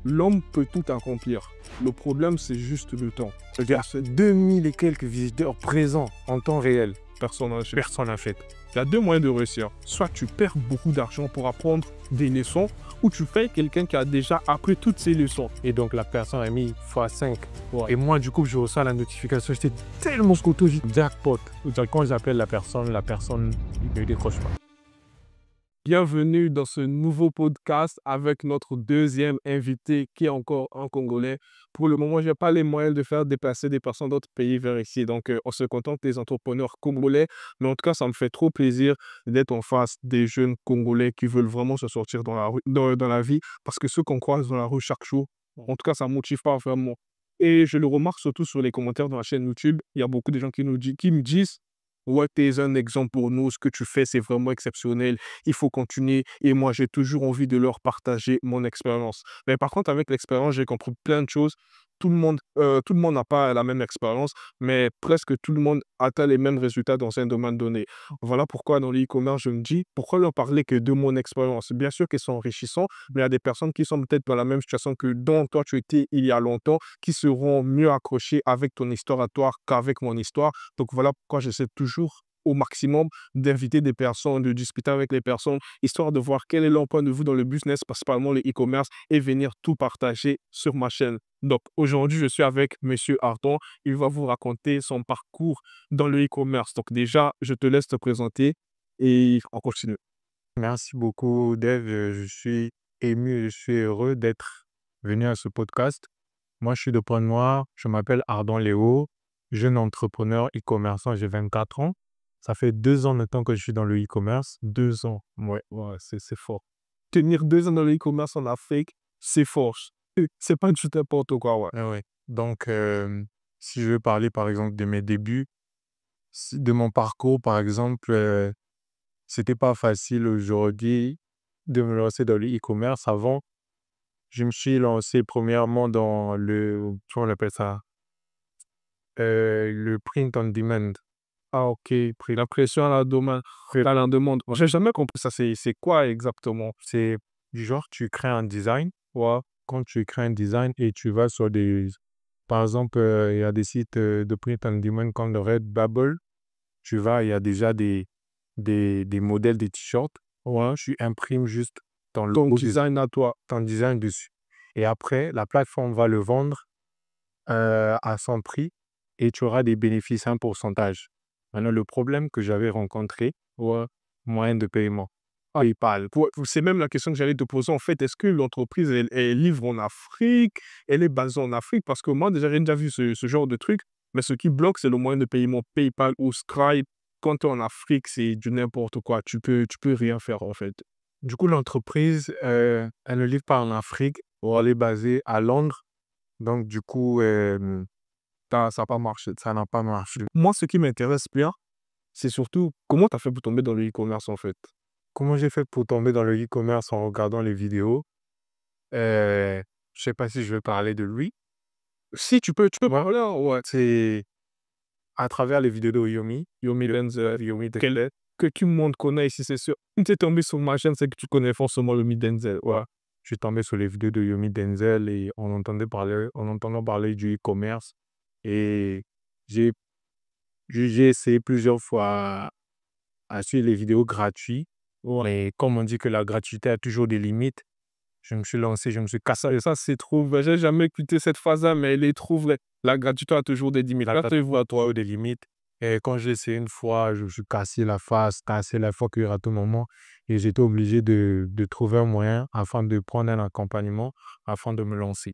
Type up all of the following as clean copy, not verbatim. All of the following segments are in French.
L'homme peut tout accomplir. Le problème, c'est juste le temps. C'est-à-dire, c'est 2000 et quelques visiteurs présents en temps réel. Personne n'a fait. Il y a deux moyens de réussir. Soit tu perds beaucoup d'argent pour apprendre des leçons, ou tu fais quelqu'un qui a déjà appris toutes ces leçons. Et donc, la personne a mis x5. Ouais. Et moi, du coup, je reçois la notification. J'étais tellement content, j'ai dit jackpot. Quand j'appelle la personne ne décroche pas. Bienvenue dans ce nouveau podcast avec notre deuxième invité qui est encore un Congolais. Pour le moment, je n'ai pas les moyens de faire déplacer des personnes d'autres pays vers ici. Donc, on se contente des entrepreneurs congolais. Mais en tout cas, ça me fait trop plaisir d'être en face des jeunes Congolais qui veulent vraiment se sortir dans la rue, dans la vie. Parce que ceux qu'on croise dans la rue chaque jour, en tout cas, ça ne motive pas vraiment. Et je le remarque surtout sur les commentaires dans la chaîne YouTube. Il y a beaucoup de gens qui me disent: ouais, tu es un exemple pour nous, ce que tu fais, c'est vraiment exceptionnel, il faut continuer. Et moi, j'ai toujours envie de leur partager mon expérience. Mais par contre, avec l'expérience, j'ai compris plein de choses. Tout le monde n'a pas la même expérience, mais presque tout le monde atteint les mêmes résultats dans un domaine donné. Voilà pourquoi dans l'e-commerce, je me dis, pourquoi leur parler que de mon expérience? Bien sûr qu'ils sont enrichissants, mais il y a des personnes qui sont peut-être dans la même situation que dont toi tu étais il y a longtemps, qui seront mieux accrochées avec ton histoire à toi qu'avec mon histoire. Donc voilà pourquoi j'essaie toujours au maximum d'inviter des personnes, de discuter avec les personnes, histoire de voir quel est leur point de vue dans le business, principalement le e-commerce, et venir tout partager sur ma chaîne. Donc aujourd'hui, je suis avec Monsieur Ardon. Il va vous raconter son parcours dans le e-commerce. Donc déjà, je te laisse te présenter et on continue. Merci beaucoup, Dave. Je suis ému, je suis heureux d'être venu à ce podcast. Moi, je suis de Pointe-Noire. Je m'appelle Ardon Léo, jeune entrepreneur e-commerçant. J'ai 24 ans. Ça fait 2 ans maintenant que je suis dans le e-commerce. 2 ans. Ouais, c'est fort. Tenir 2 ans dans le e-commerce en Afrique, c'est fort. C'est pas du tout n'importe quoi, ouais. Ouais. Donc, si je veux parler, par exemple, de mes débuts, de mon parcours, par exemple, c'était pas facile aujourd'hui de me lancer dans le e-commerce. Avant, je me suis lancé premièrement dans comment on appelle ça? Le print on demand. Ah ok, pris la pression à la demande. J'ai jamais compris ça, c'est quoi exactement? C'est du genre, tu crées un design. Ouais. Quand tu crées un design et tu vas sur par exemple, il y a des sites de print on demand comme le Redbubble. Tu vas, il y a déjà des modèles de t-shirts. Ouais. Tu imprimes juste ton Ton logo, design à toi. ton design dessus. Et après, la plateforme va le vendre à son prix et tu auras des bénéfices, un pourcentage. Maintenant, le problème que j'avais rencontré, Ouais. moyen de paiement. Ah, PayPal. c'est même la question que j'allais te poser. En fait, est-ce que l'entreprise, elle livre en Afrique? Elle est basée en Afrique? Parce que moi, déjà, j'ai déjà vu ce genre de truc. Mais ce qui bloque, c'est le moyen de paiement PayPal ou Stripe. Quand tu es en Afrique, c'est du n'importe quoi. Tu peux rien faire, en fait. Du coup, l'entreprise, elle ne livre pas en Afrique. Elle est basée à Londres. Donc, du coup, Ça n'a pas marché. ça n'a pas marché. Moi, ce qui m'intéresse bien, c'est surtout comment tu as fait pour tomber dans le e-commerce, en fait. Comment j'ai fait pour tomber dans le e-commerce en regardant les vidéos? Je sais pas si je vais parler de lui. Si tu peux Ouais. parler, hein, ouais. C'est à travers les vidéos de Yomi. Yomi Denzel, que tout le monde connaît ici, c'est sûr. Si tu es tombé sur ma chaîne, c'est que tu connais forcément Yomi Denzel. Ouais. Je suis tombé sur les vidéos de Yomi Denzel et on entendant parler du e-commerce. Et j'ai essayé plusieurs fois à suivre les vidéos gratuites. Ouais. Mais comme on dit que la gratuité a toujours des limites, je me suis lancé, je me suis cassé. Et ça, c'est trop vrai. J'ai jamais écouté cette phrase-là, mais elle est trop vraie. La gratuité a toujours des limites. Là, tu vois, toi. Des limites. Et quand j'ai essayé une fois, je me suis cassé la face, cassé la figure à tout moment. Et j'étais obligé de trouver un moyen afin de prendre un accompagnement, afin de me lancer.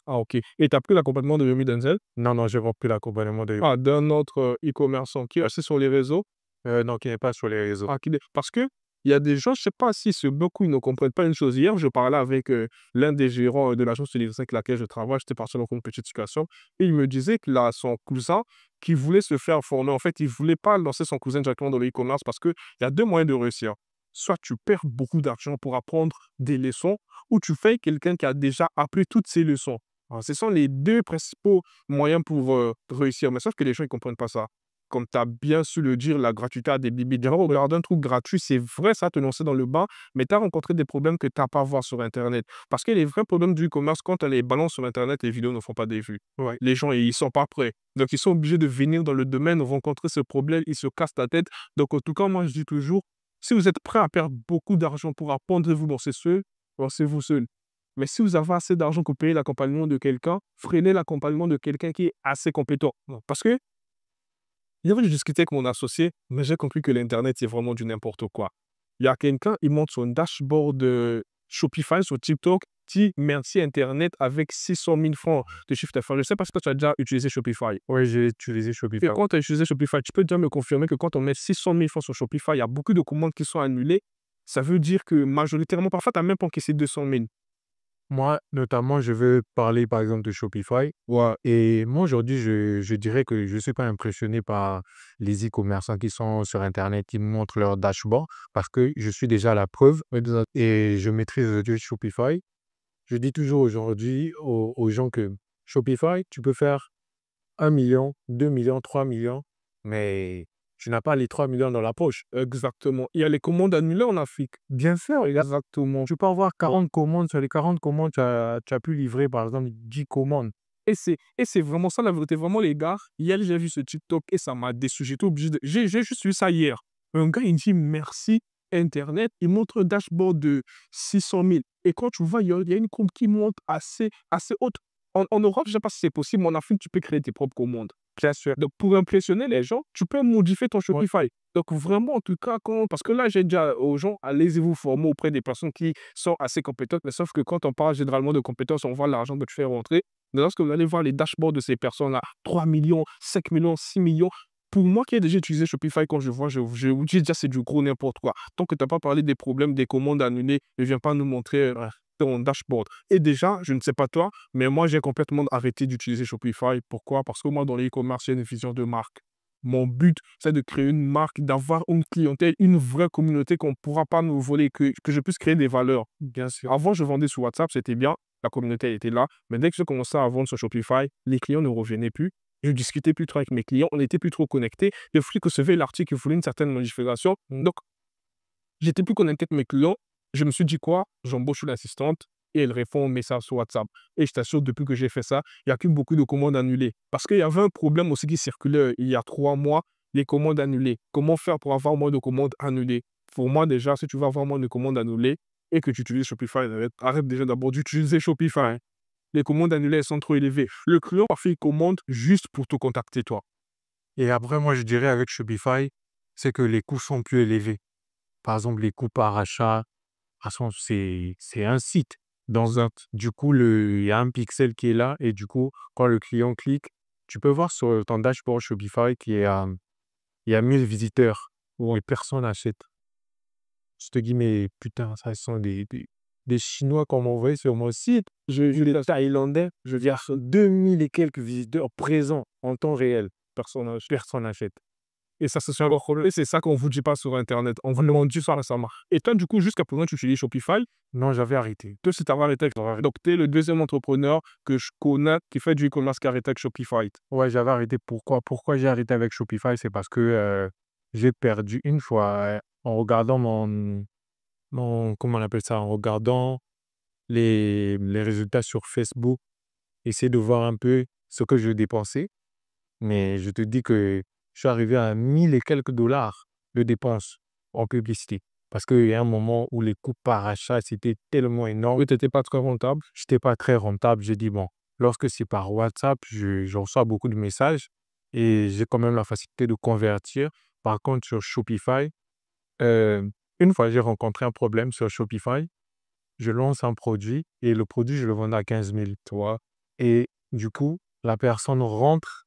Ah, ok. Et tu as pris l'accompagnement de Yomi Denzel? Non, j'ai pas pris l'accompagnement de Ah, d'un autre e-commerçant qui est assez sur les réseaux? non, qui n'est pas sur les réseaux. Ah, parce que il y a des gens, je sais pas si c'est beaucoup, ils ne comprennent pas une chose. Hier, je parlais avec l'un des gérants de l'agence de livraison avec laquelle je travaille. J'étais parti dans une petite situation. Et il me disait que là, son cousin, qui voulait se faire former, en fait, il ne voulait pas lancer son cousin directement dans le e-commerce parce qu'il y a deux moyens de réussir. Soit tu perds beaucoup d'argent pour apprendre des leçons, ou tu fais quelqu'un qui a déjà appris toutes ces leçons. Alors, ce sont les deux principaux moyens pour réussir. Mais sauf que les gens, ils ne comprennent pas ça. comme tu as bien su le dire, la gratuité a des limites. Genre, regarder un truc gratuit, c'est vrai, ça te lancer dans le bain, mais tu as rencontré des problèmes que tu n'as pas à voir sur Internet. Parce que les vrais problèmes du e-commerce, quand on les balance sur Internet, les vidéos ne font pas des vues. Ouais. Les gens, ils sont pas prêts. Donc, ils sont obligés de venir dans le domaine, rencontrer ce problème, ils se cassent la tête. Donc, en tout cas, moi, je dis toujours, si vous êtes prêt à perdre beaucoup d'argent pour apprendre, vous lancez-vous seul. Mais si vous avez assez d'argent pour payer l'accompagnement de quelqu'un, freinez l'accompagnement de quelqu'un qui est assez compétent. Parce que, hier, je discutais avec mon associé, mais j'ai compris que l'Internet, c'est vraiment du n'importe quoi. Il y a quelqu'un, il monte son dashboard de Shopify sur TikTok, dit merci Internet avec 600 000 francs de chiffre d'affaires. Je ne sais pas si toi, tu as déjà utilisé Shopify. Ouais, j'ai utilisé Et Shopify. quand tu as utilisé Shopify, tu peux déjà me confirmer que quand on met 600 000 francs sur Shopify, il y a beaucoup de commandes qui sont annulées. Ça veut dire que majoritairement, parfois, tu n'as même pas encaissé 200 000. Moi, notamment, je veux parler par exemple de Shopify. Ouais. Et moi, aujourd'hui, je dirais que je ne suis pas impressionné par les e-commerçants qui sont sur Internet, qui me montrent leur dashboard parce que je suis déjà à la preuve et je maîtrise aujourd'hui Shopify. Je dis toujours aujourd'hui aux gens que Shopify, tu peux faire 1 million, 2 millions, 3 millions, mais tu n'as pas les 3 millions dans la poche. Exactement. Il y a les commandes annulées en Afrique. Bien sûr, Exactement. tu peux avoir 40 commandes. Sur les 40 commandes, tu as pu livrer par exemple 10 commandes. Et c'est vraiment ça la vérité. Vraiment, les gars, hier, j'ai vu ce TikTok et ça m'a déçu. J'étais obligé de. J'ai juste vu ça hier. Un gars, il dit merci Internet. Il montre un dashboard de 600 000. Et quand tu vois, il y a une courbe qui monte assez haute. En Europe, je ne sais pas si c'est possible, mais en Afrique, tu peux créer tes propres commandes. Bien sûr. Donc, pour impressionner les gens, tu peux modifier ton Ouais. Shopify. Donc, vraiment, en tout cas, parce que là, j'ai déjà aux gens, allez-y vous former auprès des personnes qui sont assez compétentes. Mais sauf que quand on parle généralement de compétences, on voit l'argent que tu fais rentrer. Mais lorsque vous allez voir les dashboards de ces personnes-là, 3 millions, 5 millions, 6 millions, pour moi qui ai déjà utilisé Shopify, quand je vois, je dis déjà c'est du gros n'importe quoi. Tant que tu n'as pas parlé des problèmes, des commandes annulées, ne viens pas nous montrer ton dashboard. Et déjà, je ne sais pas toi, mais moi, j'ai complètement arrêté d'utiliser Shopify. Pourquoi? Parce que moi, dans l'e-commerce, j'ai une vision de marque. Mon but, c'est de créer une marque, d'avoir une clientèle, une vraie communauté qu'on ne pourra pas nous voler, que je puisse créer des valeurs. Bien sûr. Avant, je vendais sur WhatsApp, c'était bien, la communauté était là. Mais dès que j'ai commencé à vendre sur Shopify, les clients ne revenaient plus. Je discutais plus trop avec mes clients, on n'était plus trop connectés. Le flux que recevait l'article, il voulait une certaine modification. Donc, j'étais plus connecté avec mes clients. Je me suis dit quoi? J'embauche une assistante et elle répond aux messages sur WhatsApp. Et je t'assure, depuis que j'ai fait ça, il n'y a plus beaucoup de commandes annulées. Parce qu'il y avait un problème aussi qui circulait il y a 3 mois, les commandes annulées. Comment faire pour avoir moins de commandes annulées? Pour moi, déjà, si tu veux avoir moins de commandes annulées et que tu utilises Shopify, arrête déjà d'abord d'utiliser Shopify. Hein. Les commandes annulées, elles sont trop élevées. Le client, parfois, il commande juste pour te contacter, toi. Et après, moi, je dirais avec Shopify, c'est que les coûts sont plus élevés. Par exemple, les coûts par achat, de toute façon, c'est un site. Du coup, il y a un pixel qui est là et du coup, quand le client clique, tu peux voir sur ton dashboard Shopify qu'il y a 1000 visiteurs et personne n'achète. Je te dis, mais putain, ça sont des Chinois qu'on m'a envoyé sur mon site. Les Thaïlandais, je veux dire, 2000 et quelques visiteurs présents en temps réel. Personne n'achète. Et ça, c'est un problème. Et c'est ça qu'on ne vous dit pas sur Internet. On vous demande juste ça marche. Et toi, du coup, jusqu'à présent, tu utilises Shopify. Non, j'avais arrêté. Toi, c'est t'avais arrêté avec. Donc, tu es le deuxième entrepreneur que je connais qui fait du e-commerce qui a arrêté avec Shopify. Ouais, j'avais arrêté. Pourquoi j'ai arrêté avec Shopify? C'est parce que j'ai perdu une fois en regardant comment on appelle ça? En regardant les résultats sur Facebook, essayer de voir un peu ce que je dépensais. Mais je te dis que je suis arrivé à 1000 et quelques dollars de dépenses en publicité. Parce qu'il y a un moment où les coûts par achat, c'était tellement énorme. Oui, tu n'étais pas très rentable. Je n'étais pas très rentable. J'ai dit, bon, lorsque c'est par WhatsApp, je reçois beaucoup de messages et j'ai quand même la facilité de convertir. Par contre, sur Shopify, une fois, j'ai rencontré un problème sur Shopify. Je lance un produit et le produit, je le vends à 15 000, tu vois. Et du coup, la personne rentre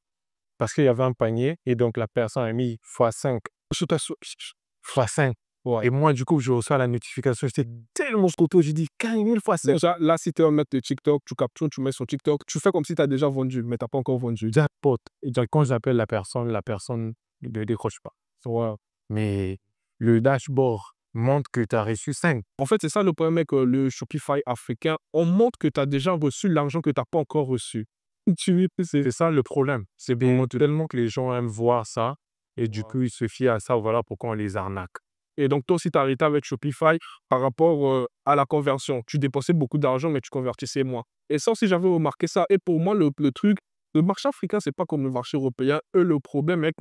parce qu'il y avait un panier et donc la personne a mis x5. x5. Ouais. Et moi, du coup, je reçois la notification. J'étais tellement content. J'ai dit 15 000 x5. Déjà, là, si tu es un mec de TikTok, tu captures, tu mets sur TikTok, tu fais comme si tu as déjà vendu, mais tu n'as pas encore vendu. Jackpot. Et donc, quand j'appelle la personne ne décroche pas. Ouais. Mais le dashboard montre que tu as reçu 5. En fait, c'est ça le problème avec le Shopify africain. On montre que tu as déjà reçu l'argent que tu n'as pas encore reçu. C'est ça le problème. C'est tellement que les gens aiment voir ça. Et du Ouais. coup, ils se fient à ça, voilà pourquoi on les arnaque. Et donc, toi aussi, tu as arrêté avec Shopify par rapport à la conversion. Tu dépensais beaucoup d'argent, mais tu convertissais moins. Et ça aussi, j'avais remarqué ça. Et pour moi, le truc, le marché africain, c'est pas comme le marché européen. Eux, le problème, mec,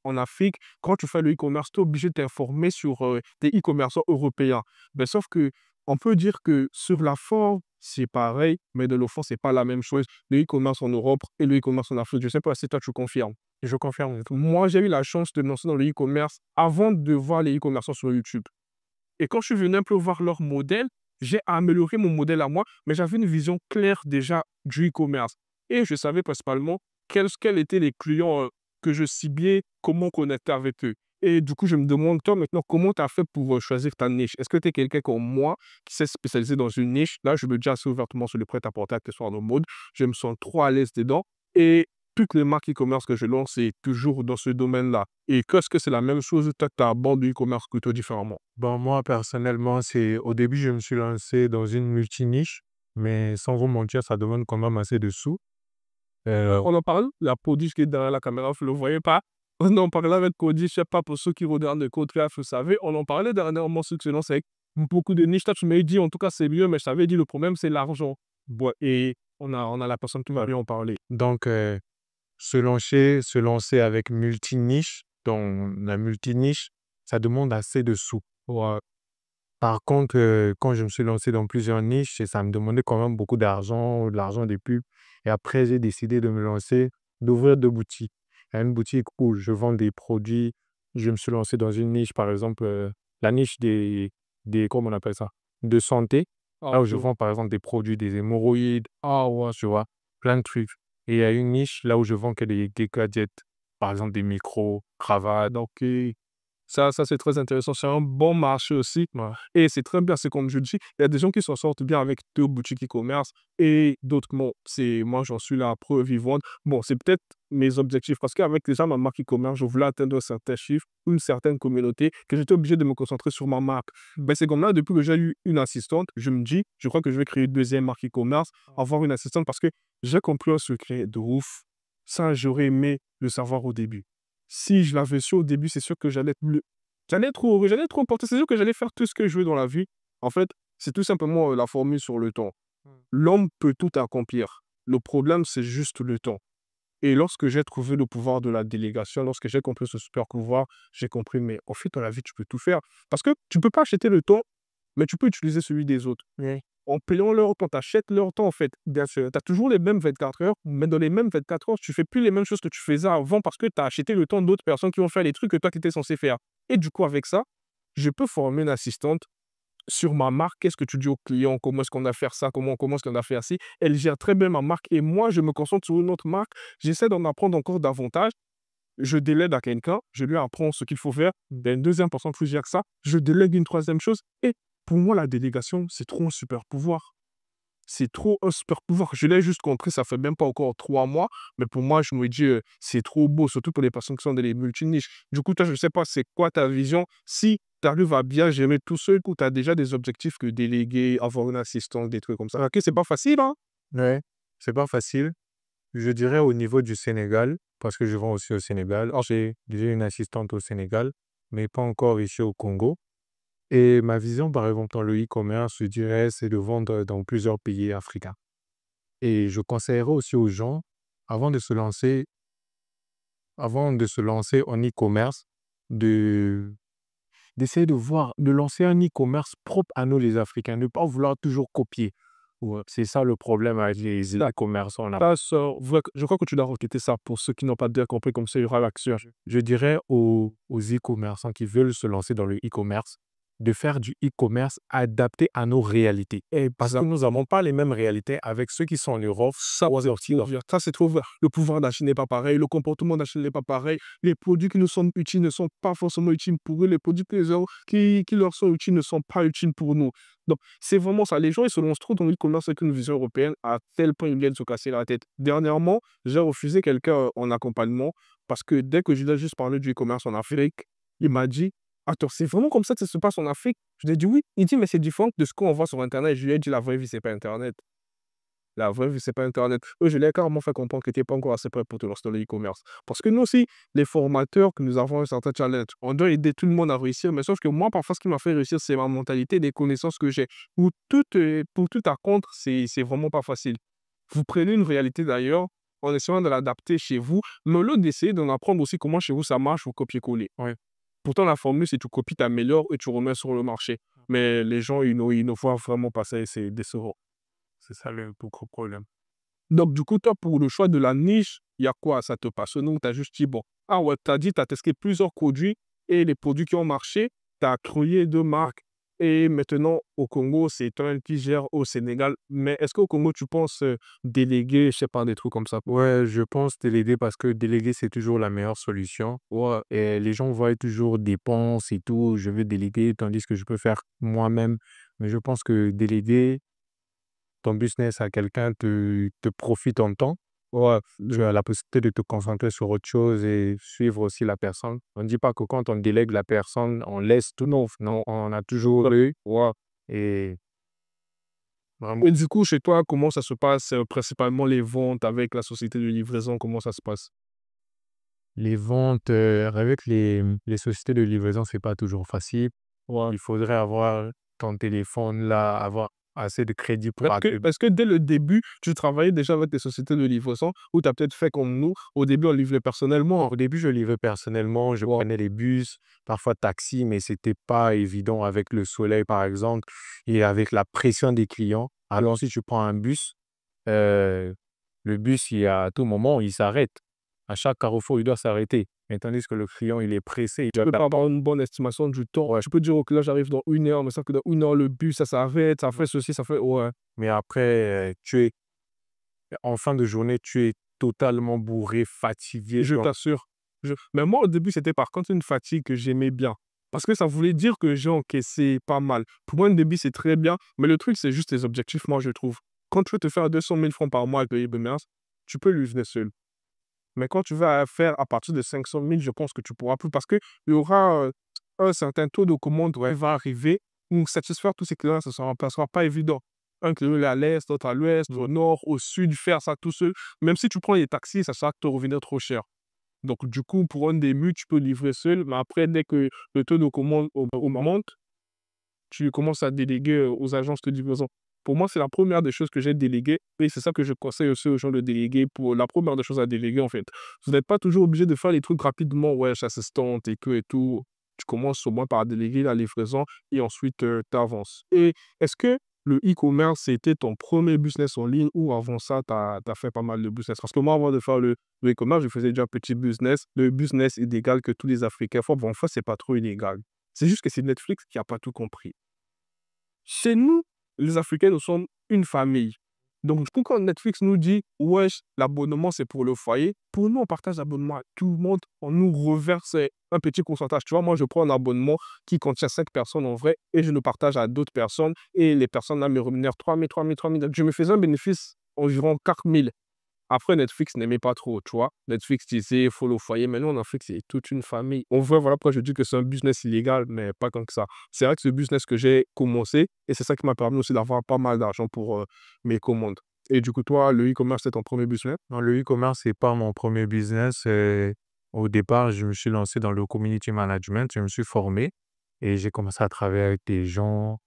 en Afrique, quand tu fais le e-commerce, tu es obligé de t'informer sur des e-commerçants européens. Mais sauf que on peut dire que sur la forme, c'est pareil, mais de le fond, c'est pas la même chose. Le e-commerce en Europe et le e-commerce en Afrique. Je sais pas si toi, tu confirmes. Je confirme. Moi, j'ai eu la chance de me lancer dans le e-commerce avant de voir les e-commerçants sur YouTube. Et quand je suis venu un peu voir leur modèle, j'ai amélioré mon modèle à moi, mais j'avais une vision claire déjà du e-commerce. Et je savais principalement quels étaient les clients que je ciblais, comment connecter avec eux. Et du coup, je me demande, toi, maintenant, comment tu as fait pour choisir ta niche? Est-ce que tu es quelqu'un comme moi qui s'est spécialisé dans une niche? Là, je me dis assez ouvertement sur le prêt-à-porter, que ce soit en mode. Je me sens trop à l'aise dedans. Et toutes les marques e-commerce que je lance, c'est toujours dans ce domaine-là. Et qu'est-ce que c'est la même chose? Toi, tu abordes le e-commerce plutôt différemment. Bon, moi, personnellement, au début, je me suis lancé dans une multiniche, mais sans vous mentir, ça demande quand même assez de sous. Euh, On en parle, la prodige qui est derrière la caméra, vous ne le voyez pas. On en parlait avec Cody, je sais pas pour ceux qui regardent le podcast, vous savez, on en parlait dernièrement sur Excellence avec beaucoup de niches. Toi, tu m'avais dit, en tout cas, c'est mieux, mais je t'avais dit, le problème, c'est l'argent. Bon, et on a la personne qui va bien en parler. donc, se lancer avec multiniche, dans la multiniche, ça demande assez de sous. Ouais. Par contre, quand je me suis lancé dans plusieurs niches, ça me demandait quand même beaucoup d'argent, de l'argent des pubs. Et après, j'ai décidé de me lancer, d'ouvrir 2 boutiques. Il y a une boutique où je vends des produits. Je me suis lancé dans une niche, par exemple, la niche comment on appelle ça? De santé. Ah, Là où je ok. vends, par exemple, des produits, des hémorroïdes, Ah, ouais. tu vois, plein de trucs. Et il y a une niche là où je vends que des gadgets, par exemple des micros, cravates. Donc, ça c'est très intéressant. C'est un bon marché aussi. Ouais. Et c'est très bien. C'est comme je dis, il y a des gens qui s'en sortent bien avec deux boutiques e-commerce et d'autres, bon, moi, j'en suis la preuve vivante. Bon, c'est peut-être mes objectifs parce qu'avec déjà ma marque e-commerce, je voulais atteindre un certain chiffre, une certaine communauté, que j'étais obligé de me concentrer sur ma marque. Ben, c'est comme là, depuis que j'ai eu une assistante, je me dis, je crois que je vais créer une deuxième marque e-commerce, avoir une assistante parce que j'ai compris un secret de ouf. Ça, j'aurais aimé le savoir au début. Si je l'avais su au début, c'est sûr que j'allais être heureux, j'allais être trop content. C'est sûr que j'allais faire tout ce que je veux dans la vie. En fait, c'est tout simplement la formule sur le temps. L'homme peut tout accomplir. Le problème, c'est juste le temps. Et lorsque j'ai trouvé le pouvoir de la délégation, lorsque j'ai compris ce super pouvoir, j'ai compris, mais en fait, dans la vie, tu peux tout faire. Parce que tu ne peux pas acheter le temps, mais tu peux utiliser celui des autres. Oui. En payant leur temps, tu achètes leur temps, en fait. Bien sûr, tu as toujours les mêmes 24 heures, mais dans les mêmes 24 heures, tu fais plus les mêmes choses que tu faisais avant parce que tu as acheté le temps d'autres personnes qui vont faire les trucs que toi, tu étais censé faire. Et du coup, avec ça, je peux former une assistante sur ma marque. Qu'est-ce que tu dis au client? Comment est-ce qu'on a fait ça? Comment est-ce qu'on a fait ci? Elle gère très bien ma marque et moi, je me concentre sur une autre marque. J'essaie d'en apprendre encore davantage. Je délègue à quelqu'un, je lui apprends ce qu'il faut faire. Une deuxième personne qui gère ça, je délègue une troisième chose. Et pour moi, la délégation, c'est trop un super pouvoir. C'est trop un super pouvoir. Je l'ai juste compris, ça fait même pas encore 3 mois, mais pour moi, je me dis, c'est trop beau, surtout pour les personnes qui sont dans les multiniches. Du coup, toi, je sais pas, c'est quoi ta vision? Si tu arrives à bien gérer tout seul ou tu as déjà des objectifs que déléguer, avoir une assistante, des trucs comme ça. OK, c'est pas facile, hein? Ouais, c'est pas facile. Je dirais au niveau du Sénégal, parce que je vends aussi au Sénégal. J'ai une assistante au Sénégal, mais pas encore ici au Congo. Et ma vision, par exemple, dans le e-commerce, je dirais, c'est de vendre dans plusieurs pays africains. Et je conseillerais aussi aux gens, avant de se lancer, avant de se lancer en e-commerce, de d'essayer de lancer un e-commerce propre à nous les Africains, ne pas vouloir toujours copier. Ouais. C'est ça le problème avec les e-commerçants. Je crois que tu dois répéter ça pour ceux qui n'ont pas bien compris comme ça, il y aura l'action. Je dirais aux e-commerçants qui veulent se lancer dans le e-commerce de faire du e-commerce adapté à nos réalités. Et parce que nous n'avons pas les mêmes réalités avec ceux qui sont en Europe. Ça, c'est trop vrai. Le pouvoir d'achat n'est pas pareil, le comportement d'achat n'est pas pareil, les produits qui nous sont utiles ne sont pas forcément utiles pour eux, les produits qui leur sont utiles ne sont pas utiles pour nous. Donc, c'est vraiment ça. Les gens, ils se lancent trop dans le commerce avec une vision européenne à tel point ils viennent se casser la tête. Dernièrement, j'ai refusé quelqu'un en accompagnement parce que dès que je lui ai juste parlé du e-commerce en Afrique, il m'a dit, attends, c'est vraiment comme ça que ça se passe en Afrique? Je lui ai dit oui. Il dit, mais c'est différent de ce qu'on voit sur Internet. Je lui ai dit, la vraie vie, c'est pas Internet. La vraie vie, c'est pas internet. Eux, je l'ai carrément fait comprendre que tu es pas encore assez prêt pour te lancer dans le e-commerce. Parce que nous aussi, les formateurs que nous avons un certain challenge, on doit aider tout le monde à réussir, mais sauf que moi, parfois, ce qui m'a fait réussir, c'est ma mentalité, les connaissances que j'ai. Pour tout à contre, c'est vraiment pas facile. Vous prenez une réalité d'ailleurs, en essayant de l'adapter chez vous, mais au lieu d'essayer d'en apprendre aussi comment chez vous ça marche, vous copiez-coller. Ouais. Pourtant, la formule, c'est tu copies, tu améliores et tu remets sur le marché. Mais les gens, ils ne voient vraiment pas ça et c'est décevant. C'est ça le plus gros problème. Donc, du coup, toi, pour le choix de la niche, il y a quoi? Ça te passionne ou tu as juste dit, bon, ah ouais, tu as dit, tu as testé plusieurs produits et les produits qui ont marché, tu as créé deux marques. Et maintenant, au Congo, c'est toi qui gères au Sénégal. Mais est-ce qu'au Congo, tu penses déléguer, je sais pas, des trucs comme ça? Ouais, je pense déléguer parce que déléguer, c'est toujours la meilleure solution. Ouais, Et les gens voient toujours dépenses et tout. Je veux déléguer, tandis que je peux faire moi-même. Mais je pense que déléguer ton business à quelqu'un te profite en temps. ouais, Tu as la possibilité de te concentrer sur autre chose et suivre aussi la personne. On ne dit pas que quand on délègue la personne, on laisse tout. non, Non, on a toujours l'œil ouais. et vraiment. Et du coup, chez toi, comment ça se passe? Principalement les ventes avec la société de livraison, comment ça se passe? Les ventes avec les sociétés de livraison, c'est pas toujours facile. Ouais. Il faudrait avoir ton téléphone là, avoir assez de crédit pour Parce que dès le début, tu travaillais déjà avec des sociétés de livraison ou tu as peut-être fait comme nous, au début, on livrait personnellement. Au début, je livrais personnellement, je Ouais. prenais les bus, parfois taxi, mais c'était pas évident avec le soleil, par exemple, et avec la pression des clients. Alors, si tu prends un bus, euh, le bus, à tout moment, il s'arrête. À chaque carrefour, il doit s'arrêter. Mais tandis que le client, il est pressé. Tu peux pas avoir une bonne estimation du temps. Ouais. Tu peux dire: «OK, là, j'arrive dans 1 heure», mais sauf que dans 1 heure, le bus, ça s'arrête, ça fait ceci, ça fait ouais. Mais après, en fin de journée, tu es totalement bourré, fatigué. Je t'assure. Mais moi, au début, c'était par contre une fatigue que j'aimais bien. Parce que ça voulait dire que j'ai encaissé pas mal. Pour moi, un début, c'est très bien, mais le truc, c'est juste les objectifs, moi, je trouve. Quand tu veux te faire 200 000 francs par mois avec le e-commerce, tu peux le venir seul. Mais quand tu vas faire à partir de 500 000, je pense que tu pourras plus parce qu'il y aura un certain taux de commande qui va arriver où satisfaire tous ces clients, ça sera pas évident. Un client il est à l'est, l'autre à l'ouest, au nord, au sud, faire ça tout seul. Même si tu prends les taxis, ça sera te revenir trop cher. Donc, du coup, pour un début, tu peux livrer seul, mais après, dès que le taux de commande augmente, tu commences à déléguer aux agences de livraison. Pour moi, c'est la première des choses que j'ai déléguées et c'est ça que je conseille aussi aux gens de déléguer pour la première des choses à déléguer, en fait. Vous n'êtes pas toujours obligé de faire les trucs rapidement, ouais, chez assistante et que et tout. Tu commences au moins par déléguer la livraison et ensuite tu avances. Et est-ce que le e-commerce, c'était ton premier business en ligne ou avant ça, tu as fait pas mal de business? Parce que moi, avant de faire le e-commerce, je faisais déjà un petit business. Le business illégal que tous les Africains font, bon, en fait, c'est pas trop illégal. C'est juste que c'est Netflix qui n'a pas tout compris. Chez nous, les Africains, nous sommes une famille. Donc, du coup, quand Netflix nous dit, wesh, l'abonnement, c'est pour le foyer, pour nous, on partage l'abonnement à tout le monde, on nous reverse un petit pourcentage. Tu vois, moi, je prends un abonnement qui contient 5 personnes en vrai et je le partage à d'autres personnes et les personnes là me rémunèrent 3 000, 3 000, 3 000. Je me faisais un bénéfice environ 4 000. Après, Netflix n'aimait pas trop, tu vois. Netflix disait, il faut le foyer. Mais nous, en Afrique, c'est toute une famille. On voit, voilà pourquoi je dis que c'est un business illégal, mais pas tant que ça. C'est vrai que ce business que j'ai commencé, et c'est ça qui m'a permis aussi d'avoir pas mal d'argent pour mes commandes. Et du coup, toi, le e-commerce, c'est ton premier business? Non, le e-commerce, c'est pas mon premier business. Au départ, je me suis lancé dans le community management. Je me suis formé et j'ai commencé à travailler avec des gens.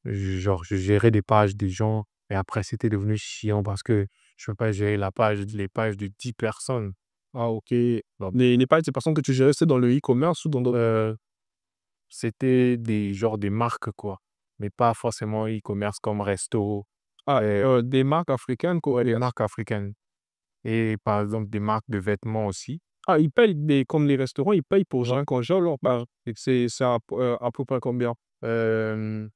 Genre, je gérais des pages des gens. Et après, c'était devenu chiant parce que je ne peux pas gérer les pages de 10 personnes. Ah, ok. Bon, Les pages, c'est personnes que tu gérais, c'est dans le e-commerce ou dans d'autres? euh, c'était des marques, quoi. Mais pas forcément e-commerce comme resto. Ah, euh, des marques africaines, ouais, des coréennes. marques africaines. Et par exemple, des marques de vêtements aussi. Ah, ils payent, comme les restaurants, ils payent pour Ouais. un congé, alors, et que c'est à peu près combien? Euh,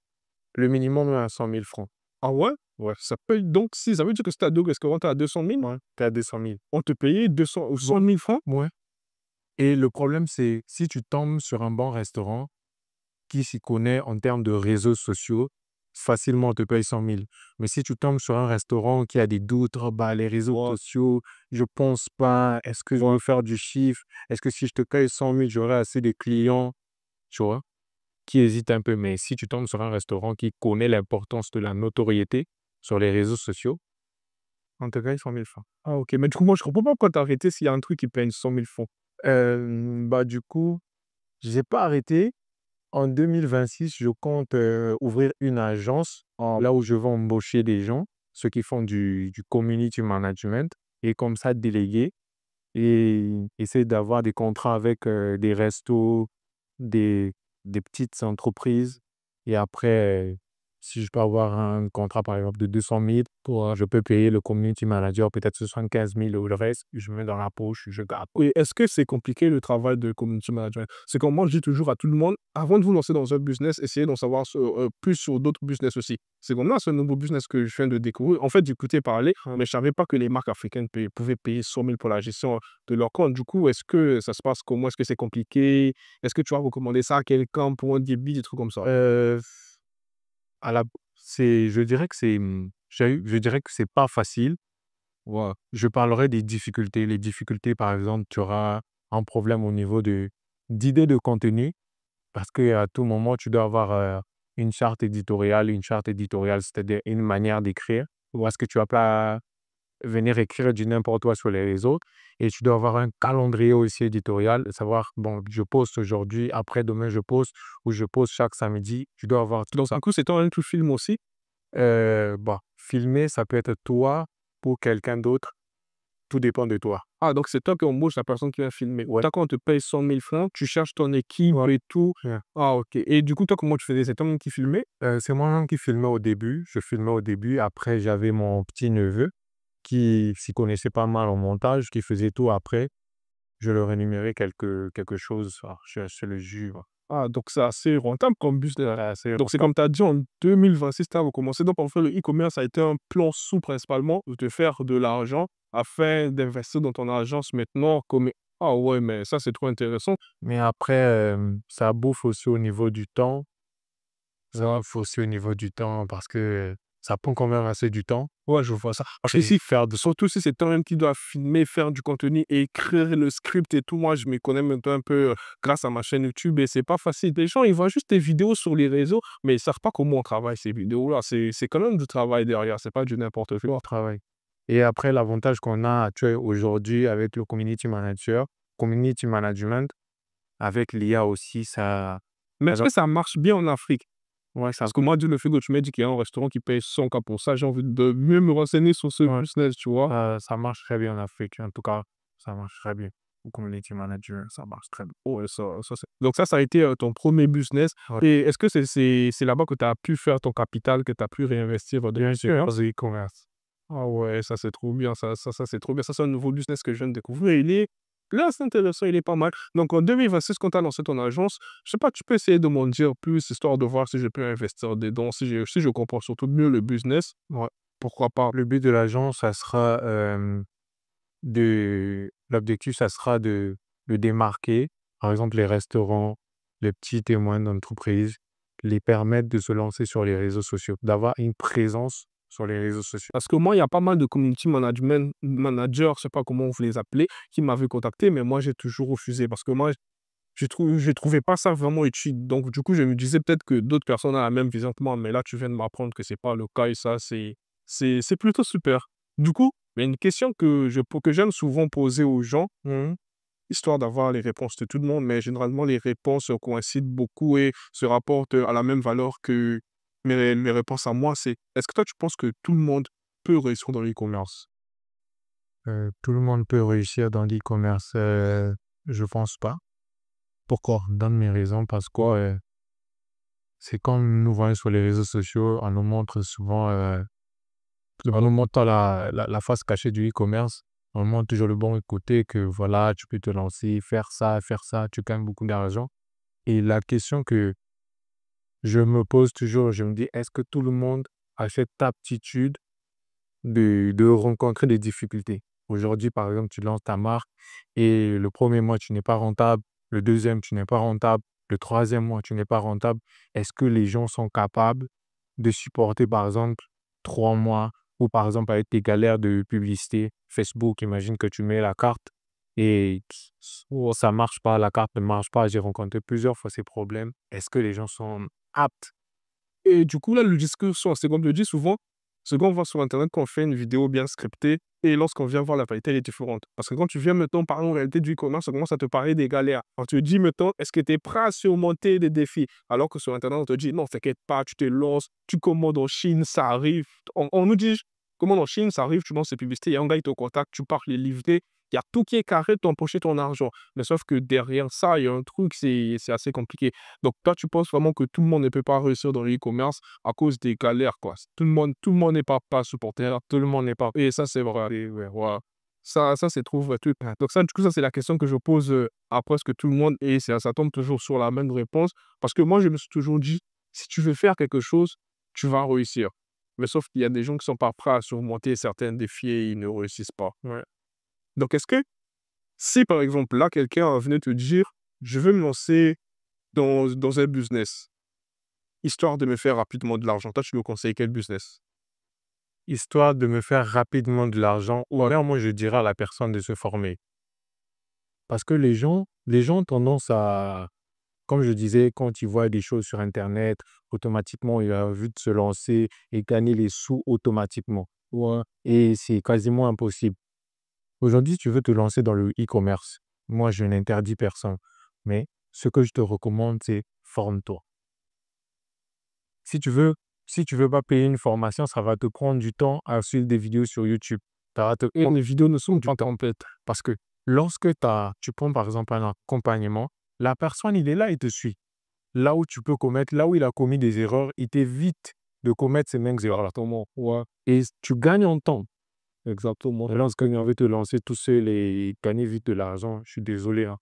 le minimum à 100 000 francs. Ah ouais? Ouais. Ça paye donc, si ça veut dire que si tu as deux restaurants, tu as 200 000, Ouais, tu à 200 000. on te payait 200, 100 000 francs? Ouais. Et le problème, c'est si tu tombes sur un bon restaurant qui s'y connaît en termes de réseaux sociaux, facilement on te paye 100 000. Mais si tu tombes sur un restaurant qui a des doutes, oh, bah, les réseaux Ouais, sociaux, je pense pas, est-ce que je ouais. veux faire du chiffre? Est-ce que si je te paye 100 000, j'aurai assez de clients? Tu vois? Qui hésite un peu. Mais si tu tombes sur un restaurant qui connaît l'importance de la notoriété sur les réseaux sociaux, On te paye 100 000 francs. Ah, OK. Mais du coup, moi, je comprends pas pourquoi tu as arrêté s'il y a un truc qui paye 100 000 francs. Bah, du coup, j'ai pas arrêté. En 2026, je compte, ouvrir une agence là où je vais embaucher des gens, ceux qui font du community management et comme ça déléguer et essayer d'avoir des contrats avec, des restos, des des petites entreprises et après, si je peux avoir un contrat, par exemple, de 200 000 pour, je peux payer le community manager peut-être 75 000 ou le reste, je mets dans la poche, je garde. Oui, est-ce que c'est compliqué le travail de community management? C'est comme moi, je dis toujours à tout le monde, avant de vous lancer dans un business, essayez d'en savoir plus sur d'autres business aussi. C'est comme là, ce nouveau business que je viens de découvrir. En fait, j'écoutais parler, mais je savais pas que les marques africaines pouvaient payer 100 000 pour la gestion de leur compte. Du coup, est-ce que ça se passe comment? Est-ce que c'est compliqué? Est-ce que tu vas recommander ça à quelqu'un pour un débit, des trucs comme ça? À la je dirais que je dirais que c'est pas facile. Ouais, je parlerai des difficultés. Les difficultés, par exemple, tu auras un problème au niveau d'idées de contenu parce qu'à tout moment, tu dois avoir une charte éditoriale. Une charte éditoriale, c'est-à-dire une manière d'écrire. Ou est-ce que tu vas pas venir écrire du n'importe quoi sur les réseaux et tu dois avoir un calendrier aussi éditorial, savoir, bon, je poste aujourd'hui, après-demain, je poste ou je poste chaque samedi. Tu dois avoir tout Donc, ça. du coup, c'est toi que tu filmes aussi? Bah, filmer, ça peut être toi pour quelqu'un d'autre. Tout dépend de toi. Ah, donc c'est toi qui embauches la personne qui va filmer. Ouais. Toi, quand on te paye 100 000 francs, tu cherches ton équipe Ouais. et tout. Ouais. Ah, OK. Et du coup, toi, comment tu faisais? C'est toi-même qui filmais? C'est moi-même qui filmais au début. Je filmais au début. Après, j'avais mon petit-neveu qui s'y connaissait pas mal en montage, qui faisait tout après. Je le rémunérais quelque chose. Je le jure. Ah, donc c'est assez rentable comme business. C'est Donc c'est rentable. comme tu as dit, en 2026, tu as recommencé. Donc en fait, le e-commerce a été un plan sous principalement de te faire de l'argent afin d'investir dans ton agence maintenant. Ah ouais, mais ça, c'est trop intéressant. Mais après, ça bouffe aussi au niveau du temps. Ça bouffe aussi au niveau du temps parce que ça prend quand même assez du temps. Ouais, je vois ça. Parce que Et si, faire de surtout si c'est toi-même qui dois filmer, faire du contenu, écrire le script et tout, moi, je me connais maintenant un peu grâce à ma chaîne YouTube et c'est pas facile. Les gens, ils voient juste tes vidéos sur les réseaux, mais ils savent pas comment on travaille ces vidéos-là. C'est quand même du travail derrière, c'est pas du n'importe quoi. travail. Et après, l'avantage qu'on a, tu vois, aujourd'hui avec le community management, avec l'IA aussi, ça, Mais ça est-ce donne- que ça marche bien en Afrique? ouais, ça, Parce que moi, Dieu le fait que tu m'as dit qu'il y a un restaurant qui paye 100K pour ça, j'ai envie de mieux me renseigner sur ce ouais, business, tu vois. ça marche très bien en Afrique. En tout cas, ça marche très bien. Le community manager, ça marche très bien. Ouais, donc ça a été ton premier business. Ouais. Et est-ce que c'est là-bas que tu as pu faire ton capital, que tu as pu réinvestir Bien dessus, sûr, hein? dans le e-commerce. Ah ouais, ça c'est trop bien, ça c'est trop bien. Ça c'est un nouveau business que je viens de découvrir. Il est là, c'est intéressant, il est pas mal. Donc en 2026, quand tu as lancé ton agence, je sais pas, tu peux essayer de m'en dire plus, histoire de voir si je peux investir dedans, si je comprends surtout mieux le business. Ouais. Pourquoi pas? Le but de l'agence, ça sera l'objectif, ça sera de démarquer, par exemple, les restaurants, les petits et moyennes entreprises, les permettre de se lancer sur les réseaux sociaux, d'avoir une présence sur les réseaux sociaux. Parce que moi, il y a pas mal de community management managers, je sais pas comment vous les appelez, qui m'avaient contacté, mais moi, j'ai toujours refusé parce que moi, je trouvais pas ça vraiment utile. Donc, du coup, je me disais peut-être que d'autres personnes ont la même vision que moi, mais là, tu viens de m'apprendre que c'est pas le cas et ça, c'est plutôt super. Du coup, il y a une question que j'aime souvent poser aux gens, histoire d'avoir les réponses de tout le monde, mais généralement, les réponses coïncident beaucoup et se rapportent à la même valeur que mes réponses à moi. C'est, est-ce que toi, tu penses que tout le monde peut réussir dans l'e-commerce? Tout le monde peut réussir dans l'e-commerce. Je pense pas. Pourquoi? Donne mes raisons parce que c'est comme nous voyons sur les réseaux sociaux, on nous montre souvent, on nous montre la face cachée du e-commerce. On nous montre toujours le bon côté que voilà, tu peux te lancer, faire ça, tu gagnes beaucoup d'argent. Et la question que je me pose toujours, je me dis, est-ce que tout le monde a cette aptitude de rencontrer des difficultés? Aujourd'hui, par exemple, tu lances ta marque et le premier mois, tu n'es pas rentable. Le deuxième, tu n'es pas rentable. Le troisième mois, tu n'es pas rentable. Est-ce que les gens sont capables de supporter, par exemple, 3 mois ou par exemple avec tes galères de publicité Facebook, imagine que tu mets la carte et oh, ça marche pas, la carte ne marche pas. J'ai rencontré plusieurs fois ces problèmes. Est-ce que les gens sont aptes? Et du coup, là, le discours, c'est comme je le dis souvent, Ce qu'on voit sur internet quand on fait une vidéo bien scriptée et lorsqu'on vient voir la réalité, elle est différente. Parce que quand tu viens, mettons, parler en réalité du e-commerce, ça commence à te parler des galères. On te dit, mettons, est-ce que tu es prêt à surmonter des défis? Alors que sur internet, on te dit, non, t'inquiète pas, tu te lances, tu commandes en Chine, ça arrive. On nous dit, commande en Chine, ça arrive, tu lances ces publicités, il y a un gars, il te contacte, tu pars les livrer. Il y a tout qui est carré, t'empocher ton argent. Mais sauf que derrière ça, il y a un truc, c'est assez compliqué. Donc, toi, tu penses vraiment que tout le monde ne peut pas réussir dans le e-commerce à cause des galères, quoi. Tout le monde n'est pas supporter, tout le monde n'est pas. Et ça, c'est vrai. Et ouais, ouais. Ça c'est trop vrai. Donc, ça, du coup, ça, c'est la question que je pose à presque tout le monde. Et ça tombe toujours sur la même réponse. Parce que moi, je me suis toujours dit, si tu veux faire quelque chose, tu vas réussir. Mais sauf qu'il y a des gens qui sont pas prêts à surmonter certains défis et ils ne réussissent pas. Ouais. Donc, est-ce que si, par exemple, là, quelqu'un venait te dire, je veux me lancer dans un business, histoire de me faire rapidement de l'argent, toi, tu me conseilles quel business? Histoire de me faire rapidement de l'argent, ou alors moi, je dirais à la personne de se former. Parce que les gens ont tendance à, comme je disais, quand ils voient des choses sur internet, automatiquement, il a envie de se lancer et gagner les sous automatiquement. Ouais. Et c'est quasiment impossible. Aujourd'hui, tu veux te lancer dans le e-commerce. Moi, je n'interdis personne. Mais ce que je te recommande, c'est forme-toi. Si tu veux, si tu veux pas payer une formation, ça va te prendre du temps à suivre des vidéos sur YouTube. Ça va te Et prendre les vidéos ne sont du pas temps. complètes. Parce que lorsque tu prends par exemple un accompagnement, la personne, il est là, il te suit. Là où tu peux commettre, là où il a commis des erreurs, il t'évite de commettre ces mêmes erreurs. Exactement. Ouais. Et tu gagnes en temps. Exactement. Et lorsque tu veut te lancer tout seul et gagner vite de l'argent, je suis désolé, hein.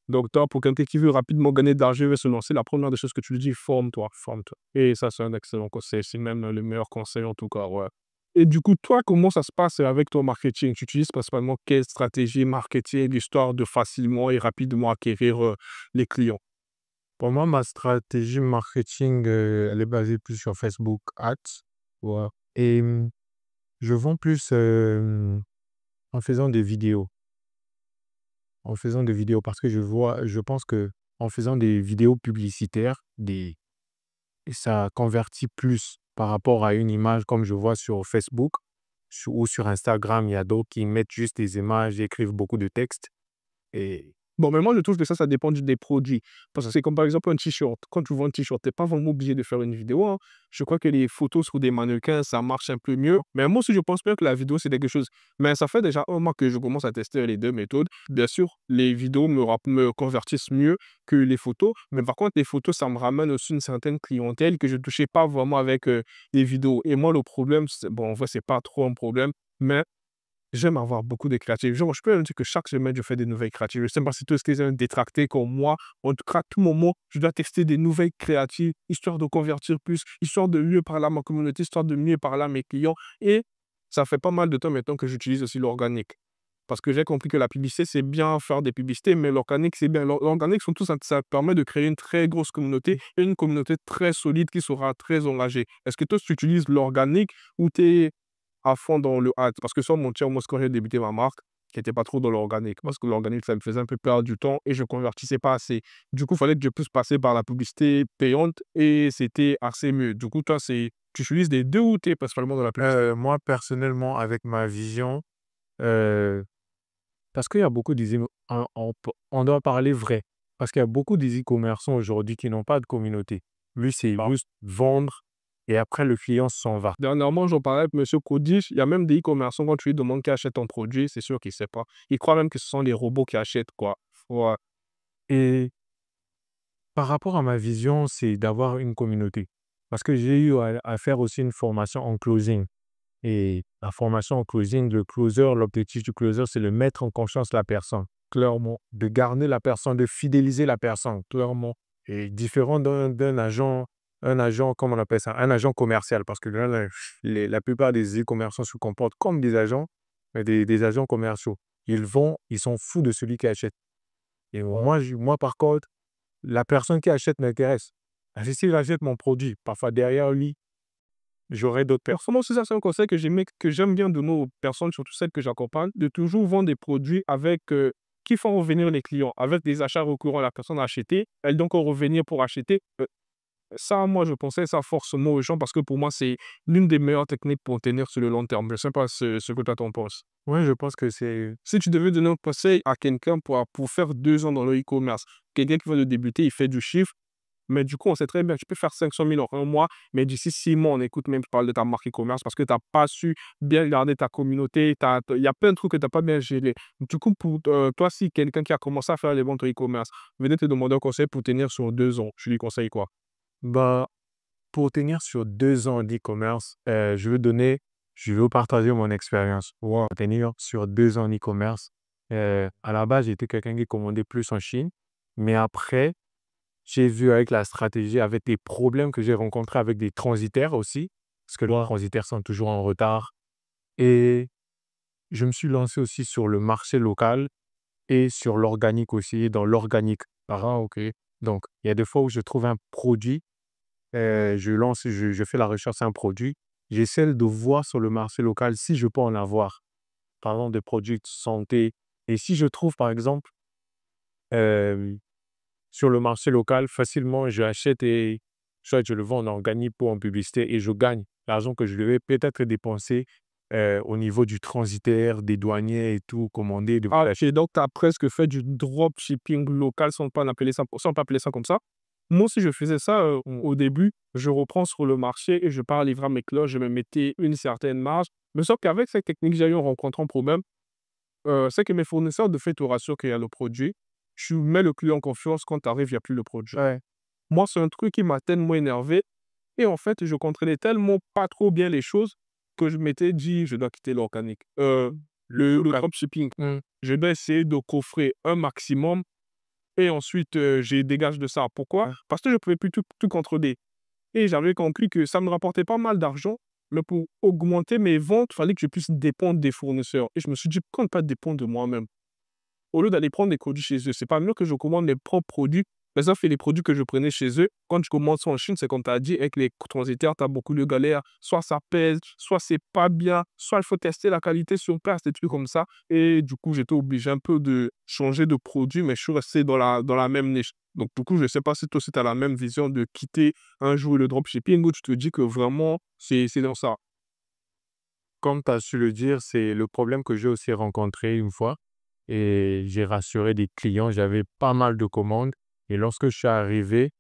Donc, toi, pour quelqu'un qui veut rapidement gagner de l'argent, veut se lancer, la première des choses que tu lui dis, forme-toi, forme-toi. Et ça, c'est un excellent conseil. C'est même le meilleur conseil, en tout cas, ouais. Et du coup, toi, comment ça se passe avec ton marketing? Tu utilises principalement quelle stratégie marketing, histoire de facilement et rapidement acquérir les clients? Pour moi, ma stratégie marketing, elle est basée plus sur Facebook Ads. Ouais. Et je vends plus en faisant des vidéos. En faisant des vidéos parce que je pense que en faisant des vidéos publicitaires, ça convertit plus par rapport à une image comme je vois sur Facebook ou sur Instagram. Il y a d'autres qui mettent juste des images, écrivent beaucoup de texte. Et Bon, mais moi, je trouve que ça dépend des produits. Parce que c'est comme par exemple un t-shirt. Quand tu vends un t-shirt, tu n'es pas vraiment obligé de faire une vidéo, hein. Je crois que les photos sur des mannequins, ça marche un peu mieux. Mais moi aussi, je pense bien que la vidéo, c'est quelque chose. Mais ça fait déjà un mois que je commence à tester les deux méthodes. Bien sûr, les vidéos me convertissent mieux que les photos. Mais par contre, les photos, ça me ramène aussi une certaine clientèle que je ne touchais pas vraiment avec les vidéos. Et moi, le problème, bon, en vrai, c'est pas trop un problème. Mais j'aime avoir beaucoup de créatives. Genre, je peux même dire que chaque semaine, je fais des nouvelles créatives. Je sais pas si toi, est-ce que un détracté comme moi. En tout cas, à tout moment, je dois tester des nouvelles créatives, histoire de convertir plus, histoire de mieux parler à ma communauté, histoire de mieux parler à mes clients. Et ça fait pas mal de temps maintenant que j'utilise aussi l'organique. Parce que j'ai compris que la publicité, c'est bien faire des publicités, mais l'organique, c'est bien. L'organique, surtout, ça permet de créer une très grosse communauté et une communauté très solide qui sera très engagée. Est-ce que toi, tu utilises l'organique ou tu es à fond dans le ads? Parce que sans mentir, moi, quand j'ai débuté ma marque, j'étais pas trop dans l'organique. Parce que l'organique, ça me faisait un peu perdre du temps et je convertissais pas assez. Du coup, il fallait que je puisse passer par la publicité payante et c'était assez mieux. Du coup, toi, tu utilises les deux ou tu es principalement dans la publicité? moi, personnellement, avec ma vision, euh, parce qu'il y a beaucoup on doit parler vrai. Parce qu'il y a beaucoup des e-commerçants aujourd'hui qui n'ont pas de communauté. Lui, c'est Bah, juste vendre et après, le client s'en va. dernièrement, j'en parlais avec monsieur Koudich. Il y a même des e-commerçants, quand tu lui demandes qui achète ton produit, c'est sûr qu'il sait pas. Il croit même que ce sont les robots qui achètent, quoi. Ouais. Et par rapport à ma vision, c'est d'avoir une communauté. Parce que j'ai eu à faire aussi une formation en closing. Et la formation en closing, l'objectif du closer, c'est de mettre en confiance la personne, clairement, de garder la personne, de fidéliser la personne, clairement. Et différent d'un agent, comment on appelle ça, un agent commercial, parce que là, la plupart des e-commerçants se comportent comme des agents, mais des agents commerciaux. Ils sont fous de celui qui achète. Et moi, par contre, la personne qui achète m'intéresse. Parce que s'il achète mon produit, parfois derrière lui, j'aurai d'autres personnes. Personnellement, c'est ça, c'est un conseil que j'aime bien donner aux personnes, surtout celles que j'accompagne, de toujours vendre des produits avec qui font revenir les clients, avec des achats récurrents. La personne a acheté, elle doit encore revenir pour acheter. Ça, moi, je conseille ça forcément aux gens parce que pour moi, c'est l'une des meilleures techniques pour tenir sur le long terme. Je ne sais pas ce que toi t'en penses. Ouais, je pense que c'est Si tu devais donner un conseil à quelqu'un pour faire 2 ans dans le e-commerce, quelqu'un qui vient de débuter, il fait du chiffre, mais du coup, on sait très bien, tu peux faire 500 000 en un mois, mais d'ici 6 mois, on écoute même parler de ta marque e-commerce parce que tu n'as pas su bien garder ta communauté. Il y a plein de trucs que tu n'as pas bien géré. Du coup, pour toi, si quelqu'un qui a commencé à faire les ventes en e-commerce venait te demander un conseil pour tenir sur 2 ans, tu lui conseilles quoi? bah, pour tenir sur 2 ans d'e-commerce, je vais vous partager mon expérience. Pour tenir sur 2 ans d'e-commerce, à la base, j'étais quelqu'un qui commandait plus en Chine, mais après, j'ai vu avec la stratégie, avec les problèmes que j'ai rencontrés avec des transitaires aussi, parce que les transitaires sont toujours en retard et je me suis lancé aussi sur le marché local et sur l'organique aussi, dans l'organique. Ah, OK. Donc, il y a des fois où je trouve un produit, je fais la recherche sur un produit, j'essaie de voir sur le marché local si je peux en avoir. Par exemple, des produits de santé. Et si je trouve, par exemple, hem, sur le marché local, facilement, je achète et soit je le vends en organique ou en publicité et je gagne l'argent que je devais peut-être dépenser, au niveau du transitaire, des douaniers et tout, commander, de Ah, OK, donc tu as presque fait du dropshipping local, sans pas appeler ça comme ça. Moi aussi, je faisais ça, au début. Je reprends sur le marché et je pars livrer mes cloches, je me mettais une certaine marge. Mais sauf qu'avec cette technique, j'ai eu un rencontrant problème, c'est que mes fournisseurs, de fait, te rassurent qu'il y a le produit. Tu mets le client en confiance, quand tu arrives, il y a plus le produit. ouais. Moi, c'est un truc qui m'a tellement énervé et en fait, je comprenais tellement pas trop bien les choses que je m'étais dit: «Je dois quitter l'organique». Le dropshipping, Mmh. je dois essayer de coffrer un maximum et ensuite, je dégage de ça. Pourquoi? Ouais. Parce que je ne pouvais plus tout contrôler et j'avais compris que ça me rapportait pas mal d'argent, mais pour augmenter mes ventes, il fallait que je puisse dépendre des fournisseurs et je me suis dit: «Pourquoi ne pas dépendre de moi-même?» Au lieu d'aller prendre des produits chez eux, c'est pas mieux que je commande mes propres produits. Mais ça fait les produits que je prenais chez eux. Quand je commande ça en Chine, c'est comme tu as dit, avec les transitaires, tu as beaucoup de galères. Soit ça pèse, soit c'est pas bien, soit il faut tester la qualité sur place, des trucs comme ça. Et du coup, j'étais obligé un peu de changer de produit, mais je suis resté dans la même niche. Donc, du coup, je sais pas si toi aussi tu as la même vision de quitter un jour le dropshipping ou tu te dis que vraiment, c'est dans ça. Comme tu as su le dire, c'est le problème que j'ai aussi rencontré une fois et j'ai rassuré des clients. J'avais pas mal de commandes et lorsque je suis arrivé,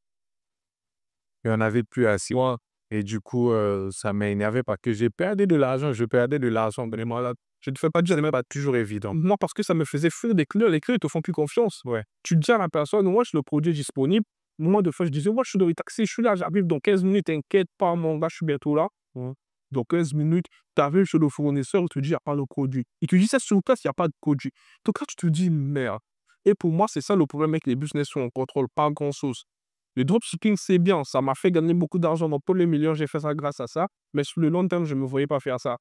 il n'y en avait plus assez. Ouais. Et du coup, ça m'a énervé parce que j'ai perdu de l'argent. Je perdais de l'argent vraiment là. Je ne te fais pas dire, Ce n'est pas toujours évident. moi, parce que ça me faisait fuir des clients. Les clients, ils te font plus confiance. Ouais. Tu dis à la personne: «Wesh, le produit est disponible». Moi, des fois, je disais: «Wesh, je suis dans le taxi, je suis là, j'arrive dans 15 minutes, t'inquiète pas, mon gars, je suis bientôt là». Mmh. Dans 15 minutes, tu arrives chez le fournisseur, il te dit: «Il y a pas le produit». Il te dit ça sur place, il y a pas de produit. Donc là, tu te dis: «Merde». Et pour moi, c'est ça le problème avec les business où on contrôle pas grand-chose. Le dropshipping, c'est bien, ça m'a fait gagner beaucoup d'argent dans tous les millions, j'ai fait ça grâce à ça, mais sur le long terme, je me voyais pas faire ça.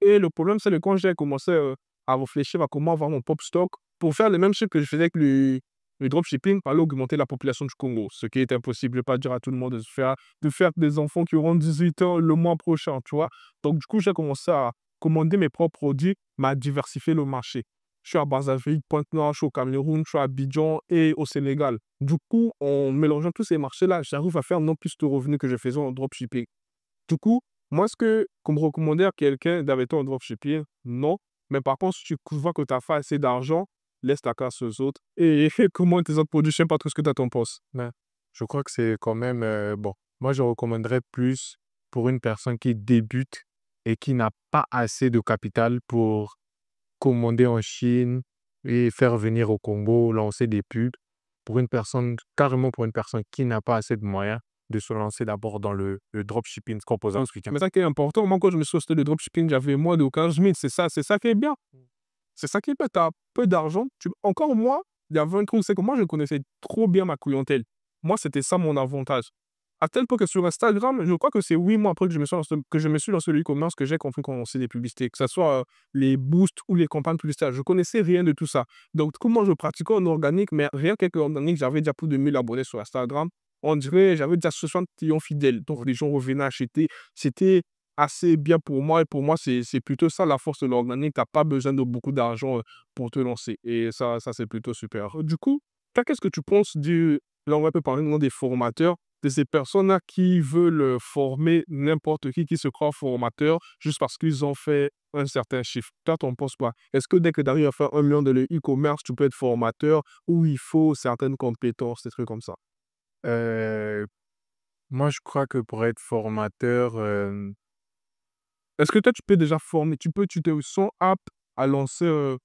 Et le problème, c'est que quand j'ai commencé, à réfléchir à comment avoir mon pop stock, pour faire les mêmes choses que je faisais avec le dropshipping, il fallait augmenter la population du Congo, ce qui est impossible. Je vais pas dire à tout le monde de faire des enfants qui auront 18 ans le mois prochain, tu vois? Donc du coup, j'ai commencé à commander mes propres produits, mais à diversifier le marché. Je suis à Brazzaville, Pointe-Noire, je suis au Cameroun, je suis à Abidjan et au Sénégal. Du coup, en mélangeant tous ces marchés-là, j'arrive à faire non plus de revenus que je faisais en dropshipping. Du coup, moi, est-ce que qu'on me recommandait à quelqu'un d'arrêter en dropshipping? Non. Mais par contre, si tu vois que tu as pas assez d'argent, laisse ta casse aux autres et commande tes autres produits. Je sais pas trop ce que tu en penses. Ouais. Je crois que c'est quand même, bon, moi, je recommanderais plus pour une personne qui débute et qui n'a pas assez de capital pour commander en Chine et faire venir au Congo, lancer des pubs. Pour une personne, carrément pour une personne qui n'a pas assez de moyens, de se lancer d'abord dans le dropshipping, ce qu'on pose africain. Mais ça qui est important, moi, quand je me suis acheté le dropshipping, j'avais moins de 15 000. C'est ça qui est bien. C'est ça qui est bien. Tu as peu d'argent. Encore moi, il y avait un truc, c'est que moi, je connaissais trop bien ma clientèle. Moi, c'était ça mon avantage. À tel point que sur Instagram, je crois que c'est 8 mois après que je me suis lancé le e-commerce que j'ai compris qu'on lançait des publicités, que ce soit les boosts ou les campagnes publicitaires. Je connaissais rien de tout ça. Donc, comment je pratiquais en organique, mais rien qu'avec l'organique, j'avais déjà plus de 1000 abonnés sur Instagram. On dirait, j'avais déjà 60 clients fidèles. Donc, les gens revenaient acheter. C'était assez bien pour moi. Et pour moi, c'est plutôt ça la force de l'organique. Tu n'as pas besoin de beaucoup d'argent pour te lancer. Et ça c'est plutôt super. Du coup, toi, qu'est-ce que tu penses du... Là, on va un peu parler maintenant des formateurs. de ces personnes-là qui veulent former n'importe qui se croit formateur juste parce qu'ils ont fait un certain chiffre. Toi, t'en penses quoi? Est-ce que dès que tu arrives à faire 1 million de e-commerce, tu peux être formateur ou il faut certaines compétences, des trucs comme ça? Heu, Moi, je crois que pour être formateur, Est-ce que toi, tu peux déjà former? Tu te sens apte à lancer,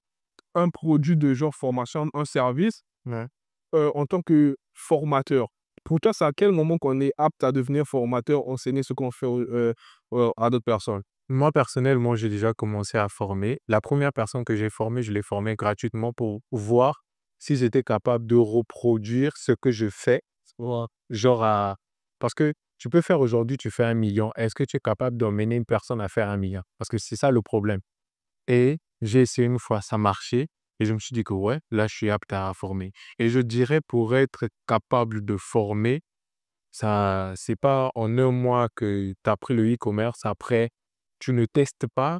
un produit de genre formation, un service, ouais. en tant que formateur? Pour toi, c'est à quel moment qu'on est apte à devenir formateur, enseigner ce qu'on fait à d'autres personnes? Moi, personnellement, j'ai déjà commencé à former. La première personne que j'ai formée, je l'ai formée gratuitement pour voir si j'étais capable de reproduire ce que je fais. Genre parce que tu peux faire aujourd'hui, tu fais 1 million. Est-ce que tu es capable d'emmener une personne à faire 1 million? Parce que c'est ça le problème. Et j'ai essayé une fois, ça marchait. Et je me suis dit que ouais, là, je suis apte à former. Et je dirais pour être capable de former, ça, c'est pas en 1 mois que tu as appris le e-commerce. Après, tu ne testes pas.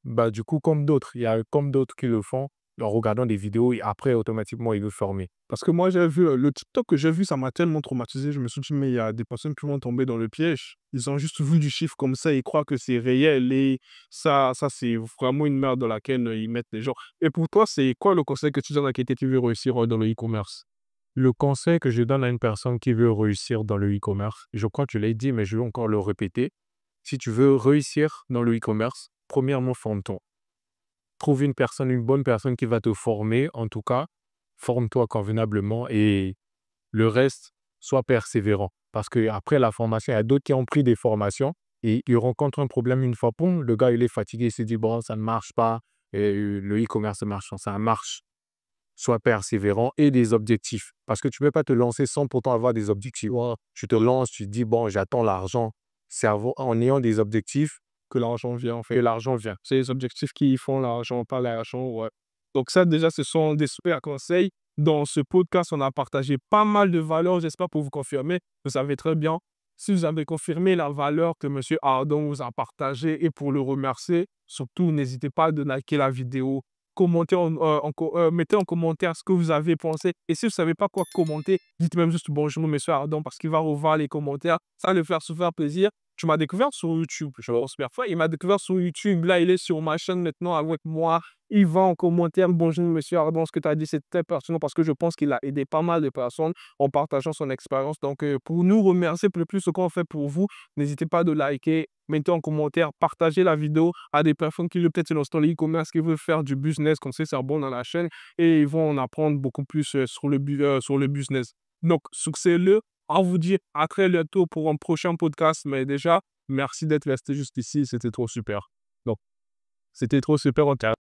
Bah, du coup, comme d'autres, il y a comme d'autres qui le font en regardant des vidéos et après, automatiquement, ils veulent former. Parce que moi, j'ai vu, le TikTok que j'ai vu, ça m'a tellement traumatisé. Je me suis dit: «Mais il y a des personnes qui vont tomber dans le piège». Ils ont juste vu du chiffre comme ça, ils croient que c'est réel et ça, c'est vraiment une merde dans laquelle, ils mettent les gens. Et pour toi, c'est quoi le conseil que tu donnes à quelqu'un qui veut réussir, dans le e-commerce? Le conseil que je donne à une personne qui veut réussir dans le e-commerce, je crois que je l'ai dit, mais je vais encore le répéter. Si tu veux réussir dans le e-commerce, premièrement, forme-toi. Trouve une personne, une bonne personne qui va te former. En tout cas, forme-toi convenablement et le reste, sois persévérant. Parce qu'après la formation, il y a d'autres qui ont pris des formations et ils rencontrent un problème une fois. Boum, le gars, il est fatigué, il se dit, bon, ça ne marche pas. Et le e-commerce marche, ça marche. Sois persévérant et des objectifs. Parce que tu ne peux pas te lancer sans pourtant avoir des objectifs. Voilà. Tu te lances, tu te dis, bon, j'attends l'argent. Cerveau, en ayant des objectifs, Que l'argent vient, en que fait. l'argent vient. C'est les objectifs qui font l'argent, pas l'argent, ouais. Donc ça, déjà, ce sont des super conseils. Dans ce podcast, on a partagé pas mal de valeurs. J'espère pour vous confirmer. Vous savez très bien, si vous avez confirmé la valeur que monsieur Ardon vous a partagée et pour le remercier, surtout, n'hésitez pas de liker la vidéo, commentez mettez en commentaire ce que vous avez pensé. Et si vous ne savez pas quoi commenter, dites même juste bonjour monsieur Ardon parce qu'il va revoir les commentaires. Ça va le faire super plaisir. Tu m'as découvert sur YouTube, je pense parfois. Il m'a découvert sur YouTube. Là, il est sur ma chaîne maintenant avec moi. Il va en commentaire. Bonjour, monsieur Ardon. Ce que tu as dit, c'est très pertinent parce que je pense qu'il a aidé pas mal de personnes en partageant son expérience. Donc, pour nous remercier plus ce qu'on fait pour vous, n'hésitez pas de liker, mettez en commentaire, partagez la vidéo à des personnes qui veulent peut-être se lancer dans l'e-commerce, qui veulent faire du business, comme ça, c'est bon dans la chaîne et ils vont en apprendre beaucoup plus sur le business. Donc, sur ce, à vous dire à très bientôt pour un prochain podcast. Mais déjà, merci d'être resté jusqu'ici. C'était trop super. Donc, c'était trop super.